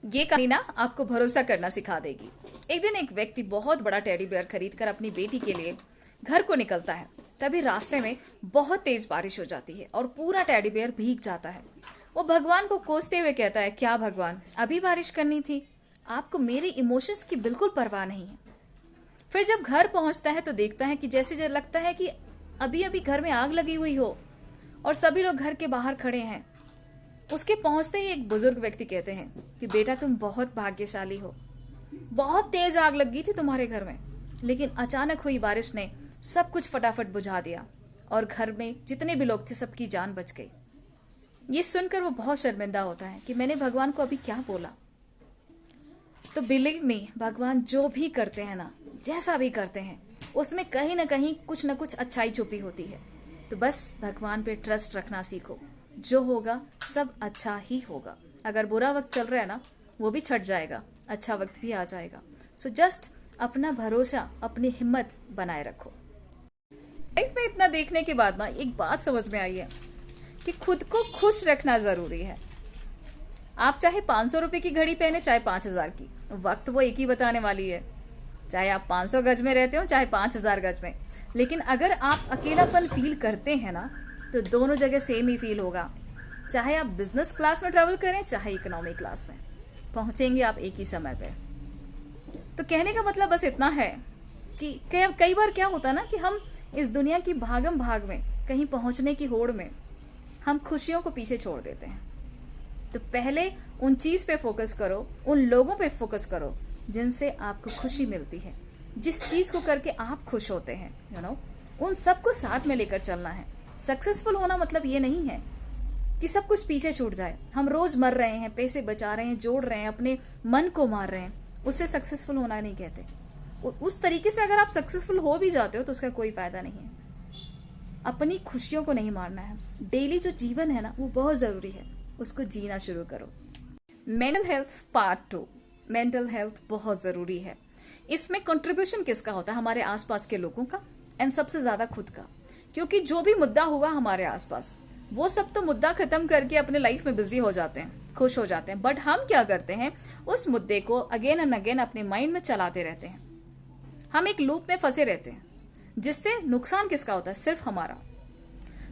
ये कहानी ना आपको भरोसा करना सिखा देगी। एक दिन एक व्यक्ति बहुत बड़ा टेडी बेयर खरीदकर अपनी बेटी के लिए घर को निकलता है। तभी रास्ते में बहुत तेज बारिश हो जाती है और पूरा टेडी बेयर भीग जाता है। वो भगवान को कोसते हुए कहता है, क्या भगवान, अभी बारिश करनी थी? आपको मेरे इमोशंस की बिल्कुल परवाह नहीं है। फिर जब घर पहुंचता है तो देखता है कि जैसे लगता है कि अभी अभी घर में आग लगी हुई हो और सभी लोग घर के बाहर खड़े हैं। उसके पहुंचते ही एक बुजुर्ग व्यक्ति कहते हैं कि बेटा, तुम बहुत भाग्यशाली हो। बहुत तेज आग लगी थी तुम्हारे घर में, लेकिन अचानक हुई बारिश ने सब कुछ फटाफट बुझा दिया और घर में जितने भी लोग थे सबकी जान बच गई। ये सुनकर वो बहुत शर्मिंदा होता है कि मैंने भगवान को अभी क्या बोला। तो बिलीव मी, भगवान जो भी करते हैं ना, जैसा भी करते हैं, उसमें कहीं ना कहीं कुछ ना कुछ अच्छाई छुपी होती है। तो बस भगवान पे ट्रस्ट रखना सीखो। जो होगा सब अच्छा ही होगा। अगर बुरा वक्त चल रहा है ना, वो भी छट जाएगा, अच्छा वक्त भी आ जाएगा। सो जस्ट अपना भरोसा, अपनी हिम्मत बनाए रखो। लाइफ में इतना देखने के बाद ना एक बात समझ में आई है कि खुद को खुश रखना जरूरी है। आप चाहे 500 रुपए की घड़ी पहने, चाहे 5000 की, वक्त वो एक ही बताने वाली है। चाहे आप 500 गज में रहते हो, चाहे 5000 गज में। लेकिन अगर आप अकेलापन फील करते हैं ना, तो दोनों जगह सेम ही फील होगा। चाहे आप बिजनेस क्लास में ट्रैवल करें, चाहे इकोनॉमिक क्लास में, पहुंचेंगे आप एक ही समय पे। तो कहने का मतलब बस इतना है कि कई बार क्या होता है ना कि हम इस दुनिया की भागम भाग में, कहीं पहुंचने की होड़ में, हम खुशियों को पीछे छोड़ देते हैं। तो पहले उन चीज पे फोकस करो, उन लोगों पे फोकस करो जिनसे आपको खुशी मिलती है, जिस चीज को करके आप खुश होते हैं। उन सबको साथ में लेकर चलना है। सक्सेसफुल होना मतलब ये नहीं है कि सब कुछ पीछे छूट जाए। हम रोज मर रहे हैं, पैसे बचा रहे हैं, जोड़ रहे हैं, अपने मन को मार रहे हैं, उससे सक्सेसफुल होना नहीं कहते। उस तरीके से अगर आप सक्सेसफुल हो भी जाते हो तो उसका कोई फायदा नहीं है। अपनी खुशियों को नहीं मारना है। डेली जो जीवन है ना, वो बहुत जरूरी है, उसको जीना शुरू करो। Mental health part 2। Mental health बहुत जरूरी है। इसमें कंट्रीब्यूशन किसका होता है? हमारे आसपास के लोगों का, एंड सबसे ज्यादा खुद का। क्योंकि जो भी मुद्दा हुआ हमारे आसपास, वो सब तो मुद्दा खत्म करके अपने लाइफ में बिजी हो जाते हैं, खुश हो जाते हैं। बट हम क्या करते हैं, उस मुद्दे को अगेन एंड अगेन अपने माइंड में चलाते रहते हैं। हम एक लूप में फंसे रहते हैं, जिससे नुकसान किसका होता है? सिर्फ हमारा।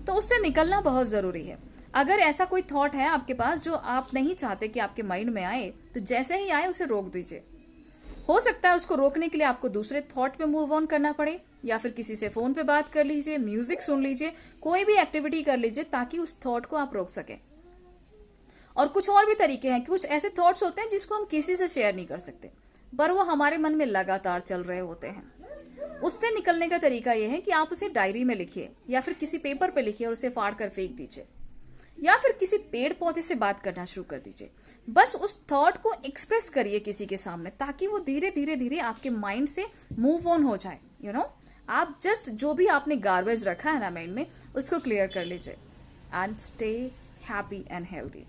तो उससे निकलना बहुत जरूरी है। अगर ऐसा कोई थॉट है आपके पास जो आप नहीं चाहते कि आपके माइंड में आए, तो जैसे ही आए उसे रोक दीजिए। हो सकता है उसको रोकने के लिए आपको दूसरे थॉट पे मूव ऑन करना पड़े, या फिर किसी से फोन पे बात कर लीजिए, म्यूजिक सुन लीजिए, कोई भी एक्टिविटी कर लीजिए ताकि उस थॉट को आप रोक सके। और कुछ और भी तरीके हैं कि कुछ ऐसे थॉट्स होते हैं जिसको हम किसी से शेयर नहीं कर सकते, पर वो हमारे मन में लगातार चल रहे होते हैं। उससे निकलने का तरीका यह है कि आप उसे डायरी में लिखिए, या फिर किसी पेपर पे लिखिए और उसे फाड़ कर फेंक दीजिए, या फिर किसी पेड़ पौधे से बात करना शुरू कर दीजिए। बस उस थॉट को एक्सप्रेस करिए किसी के सामने, ताकि वो धीरे धीरे धीरे आपके माइंड से मूव ऑन हो जाए। आप जस्ट जो भी आपने गार्बेज रखा है ना माइंड में, उसको क्लियर कर लीजिए। And stay happy and healthy.